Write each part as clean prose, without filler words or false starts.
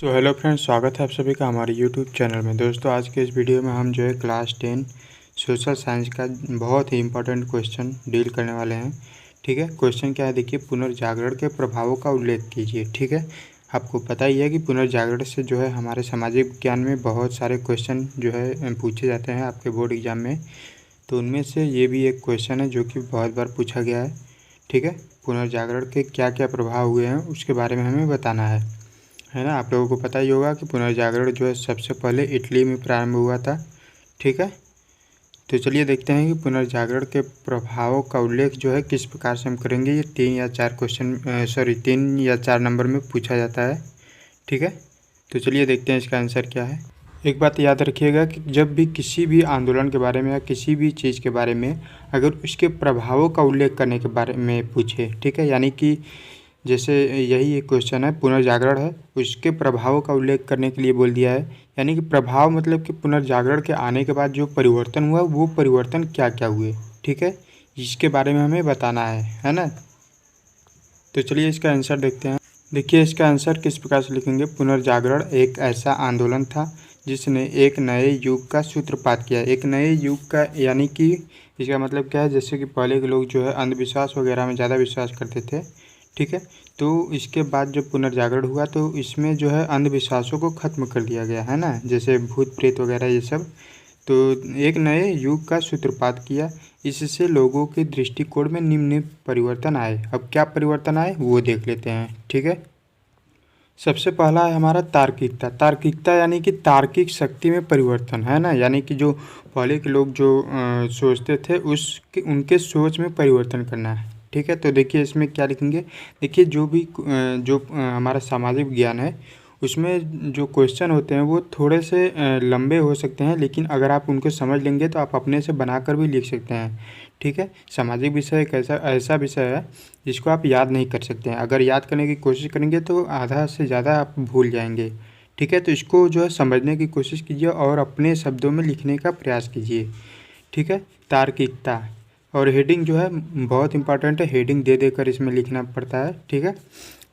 Hello friends, स्वागत है आप सभी का हमारे यूट्यूब चैनल में। दोस्तों, आज के इस वीडियो में हम जो है क्लास 10 सोशल साइंस का बहुत ही इंपॉर्टेंट क्वेश्चन डील करने वाले हैं। ठीक है, क्वेश्चन क्या है देखिए, पुनर्जागरण के प्रभावों का उल्लेख कीजिए। ठीक है, आपको पता ही है कि पुनर्जागरण से जो है हमारे सामाजिक विज्ञान में बहुत सारे क्वेश्चन जो है पूछे जाते हैं आपके बोर्ड एग्जाम में। तो उनमें से ये भी एक क्वेश्चन है जो कि बहुत बार पूछा गया है। ठीक है, पुनर्जागरण के क्या क्या प्रभाव हुए हैं उसके बारे में हमें बताना है ना। आप लोगों को पता ही होगा कि पुनर्जागरण जो है सबसे पहले इटली में प्रारंभ हुआ था। ठीक है, तो चलिए देखते हैं कि पुनर्जागरण के प्रभावों का उल्लेख जो है किस प्रकार से हम करेंगे। ये 3 या 4 नंबर में पूछा जाता है। ठीक है, तो चलिए देखते हैं इसका आंसर क्या है। एक बात याद रखिएगा कि जब भी किसी भी आंदोलन के बारे में या किसी भी चीज़ के बारे में अगर उसके प्रभावों का उल्लेख करने के बारे में पूछे, ठीक है, यानी कि जैसे यही एक क्वेश्चन है, पुनर्जागरण है, उसके प्रभावों का उल्लेख करने के लिए बोल दिया है। यानी कि प्रभाव मतलब कि पुनर्जागरण के आने के बाद जो परिवर्तन हुआ वो परिवर्तन क्या क्या हुए। ठीक है, इसके बारे में हमें बताना है ना। तो चलिए इसका आंसर देखते हैं। देखिए इसका आंसर किस प्रकार से लिखेंगे। पुनर्जागरण एक ऐसा आंदोलन था जिसने एक नए युग का सूत्रपात किया। एक नए युग का यानी कि इसका मतलब क्या है, जैसे कि पहले के लोग जो है अंधविश्वास वगैरह में ज़्यादा विश्वास करते थे। ठीक है, तो इसके बाद जब पुनर्जागरण हुआ तो इसमें जो है अंधविश्वासों को ख़त्म कर दिया गया है ना, जैसे भूत प्रेत वगैरह ये सब। तो एक नए युग का सूत्रपात किया, इससे लोगों के दृष्टिकोण में निम्न परिवर्तन आए। अब क्या परिवर्तन आए वो देख लेते हैं। ठीक है, सबसे पहला है हमारा तार्किकता। तार्किकता यानी कि तार्किक शक्ति में परिवर्तन है ना, यानी कि जो पहले के लोग जो सोचते थे उसके उनके सोच में परिवर्तन करना है। ठीक है, तो देखिए इसमें क्या लिखेंगे। देखिए जो हमारा सामाजिक विज्ञान है उसमें जो क्वेश्चन होते हैं वो थोड़े से लंबे हो सकते हैं, लेकिन अगर आप उनको समझ लेंगे तो आप अपने से बनाकर भी लिख सकते हैं। ठीक है, सामाजिक विषय एक ऐसा विषय है जिसको आप याद नहीं कर सकते हैं। अगर याद करने की कोशिश करेंगे तो आधा से ज़्यादा आप भूल जाएंगे। ठीक है, तो इसको जो है समझने की कोशिश कीजिए और अपने शब्दों में लिखने का प्रयास कीजिए। ठीक है, तार्किकता और हेडिंग जो है बहुत इंपॉर्टेंट है, हेडिंग दे देकर इसमें लिखना पड़ता है। ठीक है,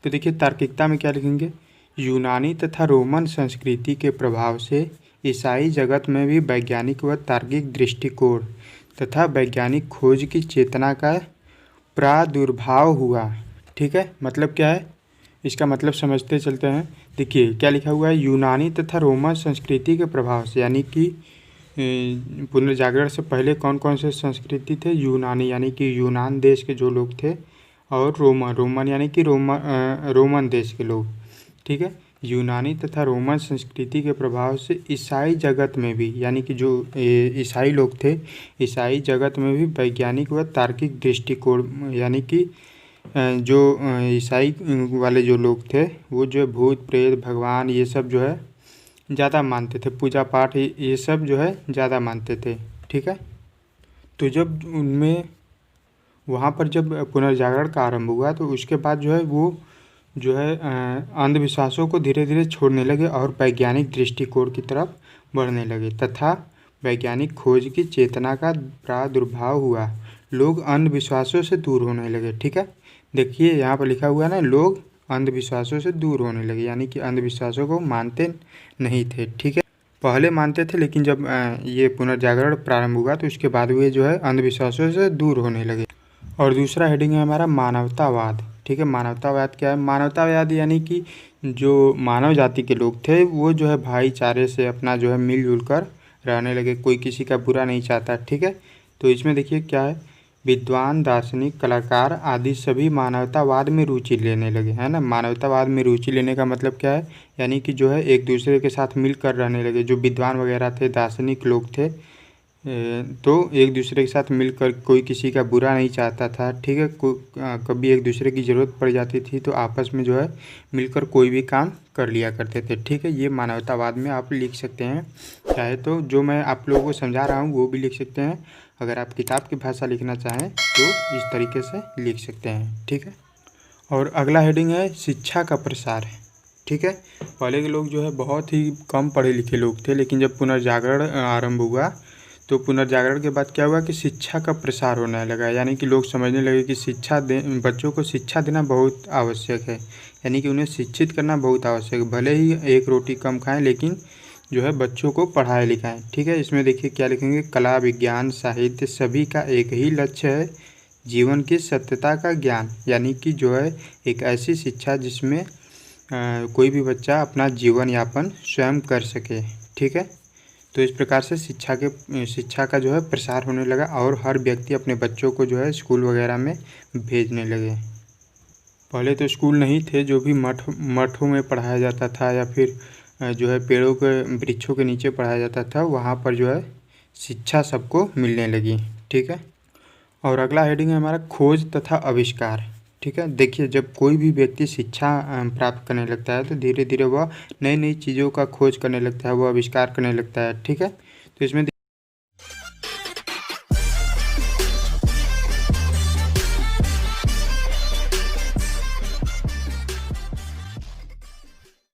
तो देखिए तार्किकता में क्या लिखेंगे। यूनानी तथा रोमन संस्कृति के प्रभाव से ईसाई जगत में भी वैज्ञानिक व तार्किक दृष्टिकोण तथा वैज्ञानिक खोज की चेतना का प्रादुर्भाव हुआ। ठीक है, मतलब क्या है, इसका मतलब समझते चलते हैं। देखिए क्या लिखा हुआ है, यूनानी तथा रोमन संस्कृति के प्रभाव से, यानी कि पुनर्जागरण से पहले कौन कौन से संस्कृति थे। यूनानी यानी कि यूनान देश के जो लोग थे, और रोमन यानी कि रोमन देश के लोग। ठीक है, यूनानी तथा रोमन संस्कृति के प्रभाव से ईसाई जगत में भी, यानी कि जो ईसाई लोग थे, ईसाई जगत में भी वैज्ञानिक व तार्किक दृष्टिकोण, यानी कि जो ईसाई वाले जो लोग थे वो जो है भूत प्रेत भगवान ये सब जो है ज़्यादा मानते थे, पूजा पाठ ये सब जो है ज़्यादा मानते थे। ठीक है, तो जब उनमें वहाँ पर जब पुनर्जागरण का आरंभ हुआ तो उसके बाद जो है वो जो है अंधविश्वासों को धीरे धीरे छोड़ने लगे और वैज्ञानिक दृष्टिकोण की तरफ बढ़ने लगे तथा वैज्ञानिक खोज की चेतना का प्रादुर्भाव हुआ। लोग अंधविश्वासों से दूर होने लगे। ठीक है, देखिए यहाँ पर लिखा हुआ है ना, लोग अंधविश्वासों से दूर होने लगे, यानी कि अंधविश्वासों को मानते नहीं थे। ठीक है, पहले मानते थे लेकिन जब ये पुनर्जागरण प्रारंभ हुआ तो उसके बाद वे जो है अंधविश्वासों से दूर होने लगे। और दूसरा हेडिंग है हमारा मानवतावाद। ठीक है, मानवतावाद क्या है। मानवतावाद यानी कि जो मानव जाति के लोग थे वो जो है भाईचारे से अपना जो है मिलजुल कर रहने लगे, कोई किसी का बुरा नहीं चाहता। ठीक है, तो इसमें देखिए क्या है, विद्वान दार्शनिक कलाकार आदि सभी मानवतावाद में रुचि लेने लगे, है ना। मानवतावाद में रुचि लेने का मतलब क्या है, यानी कि जो है एक दूसरे के साथ मिलकर रहने लगे। जो विद्वान वगैरह थे, दार्शनिक लोग थे, तो एक दूसरे के साथ मिलकर, कोई किसी का बुरा नहीं चाहता था। ठीक है, कभी एक दूसरे की ज़रूरत पड़ जाती थी तो आपस में जो है मिलकर कोई भी काम कर लिया करते थे। ठीक है, ये मानवतावाद में आप लिख सकते हैं। चाहे तो जो मैं आप लोगों को समझा रहा हूँ वो भी लिख सकते हैं। अगर आप किताब की भाषा लिखना चाहें तो इस तरीके से लिख सकते हैं। ठीक है, और अगला हेडिंग है शिक्षा का प्रसार है। ठीक है, पहले के लोग जो है बहुत ही कम पढ़े लिखे लोग थे, लेकिन जब पुनर्जागरण आरंभ हुआ तो पुनर्जागरण के बाद क्या हुआ कि शिक्षा का प्रसार होने लगा, यानी कि लोग समझने लगे कि बच्चों को शिक्षा देना बहुत आवश्यक है, यानी कि उन्हें शिक्षित करना बहुत आवश्यक है। भले ही एक रोटी कम खाएं लेकिन जो है बच्चों को पढ़ाए लिखाएं। ठीक है, इसमें देखिए क्या लिखेंगे, कला विज्ञान साहित्य सभी का एक ही लक्ष्य है, जीवन की सत्यता का ज्ञान, यानी कि जो है एक ऐसी शिक्षा जिसमें कोई भी बच्चा अपना जीवन यापन स्वयं कर सके। ठीक है, तो इस प्रकार से शिक्षा का जो है प्रसार होने लगा और हर व्यक्ति अपने बच्चों को जो है स्कूल वगैरह में भेजने लगे। पहले तो स्कूल नहीं थे, जो भी मठों में पढ़ाया जाता था या फिर जो है पेड़ों के वृक्षों के नीचे पढ़ाया जाता था, वहाँ पर जो है शिक्षा सबको मिलने लगी। ठीक है, और अगला हेडिंग है हमारा खोज तथा आविष्कार। ठीक है, देखिए जब कोई भी व्यक्ति शिक्षा प्राप्त करने लगता है तो धीरे धीरे वह नई नई चीज़ों का खोज करने लगता है, वह आविष्कार करने लगता है। ठीक है, तो इसमें